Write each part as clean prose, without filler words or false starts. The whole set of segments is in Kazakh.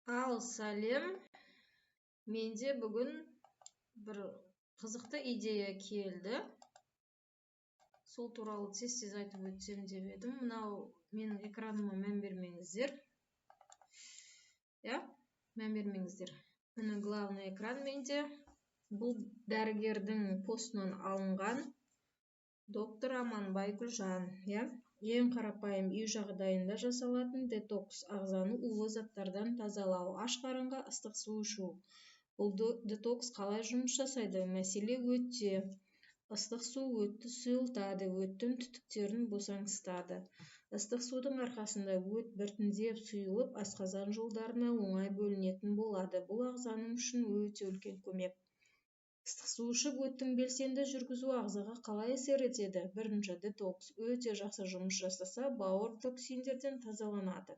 Ал сәлем, менде бүгін бір қызықты идея келді. Сол туралы тез айтып өтсем деп едім. Мынау менің экраныма мән бермеңіздер. Мән бермеңіздер. Міне главный экран менде. Бұл дәрігердің постынан алынған доктор Аманбай Гүлжан. Ең қарапайым үй жағдайында жасалатын детокс, ағзаны улы заттардан тазалау, аш қарынға ыстық су ішу. Бұл детокс қалай жұмыс жасайды? Мәселе өтте. Ыстық су өтті сұйылтады, өттің түтіктерін босаңсытады. Ыстық судың арқасында өт біртіндеп сұйылып, асқазан жолдарына оңай бөлінетін болады. Бұл ағзаның үшін өте үлкен көмек. Ыстық су ішіп өттің белсенді жүргізу ағзаға қалай әсер етеді? Бірінші, детокс өте жақсы жұмыс жасаса, бауыр токсиндерден тазаланады.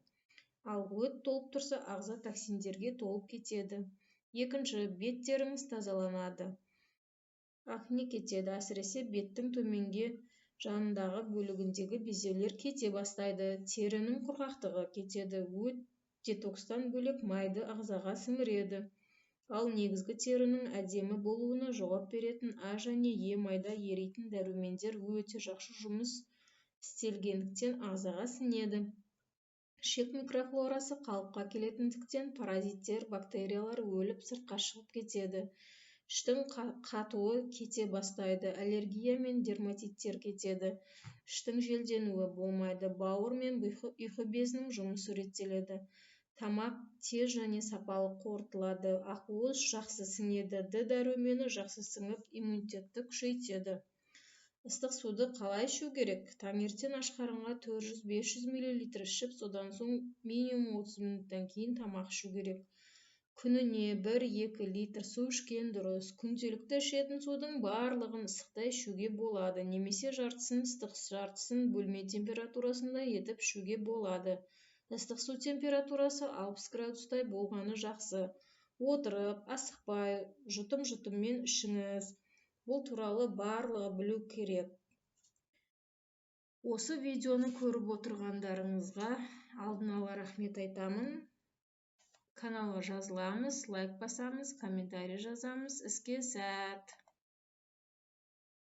Ал өт толып тұрса, ағза токсиндерге толып кетеді. Екінші, беттеріңіз тазаланады. Акне кетеді, әсіресе беттің төменге жанындағы бөлігіндегі безеулер кете бастайды. Терінің құрғақтығы кетеді. Өт детокстан бөлек майды ағзаға сіңіреді. Ал негізгі терінің әдемі болуына жауап беретін А және Е майда еритін дәрумендер өте жақсы жұмыс істелгендіктен ағзаға сіңеді. Ішек микрофлорасы қалыпқа келетіндіктен паразиттер, бактериялар өліп сыртқа шығып кетеді. Іштің қатуы кете бастайды, аллергия мен дерматиттер кетеді. Іштің желденуі болмайды, бауыр мен ұйқы безінің жұмысы реттеледі. Тамақ тез және сапалы қорытылады, ақуыз жақсы сіңеді, Д дәрумені жақсы сіңіп, иммунитетті күшейтеді. Ыстық суды қалай ішу керек? Таңертең аш қарынға 400-500 мл ішіп, содан соң минимум 30 минуттан кейін тамақ ішу керек. Күніне 1-2 литр су ішкен дұрыс. Күнделікті ішетін судың барлығын ыстықта ішуге болады, немесе жартысын ыстық, жартысын бөлме температурасында етіп ішуге болады. Ыстық су температурасы 60 градустай болғаны жақсы. Отырып, асықпай, жұтым-жұтыммен ішіңіз. Бұл туралы барлығы білу керек. Осы видеоны көріп отырғандарыңызға алдын ала рахмет айтамын. Каналға жазыламыз, лайк басамыз, комментарий жазамыз. Іске сәт!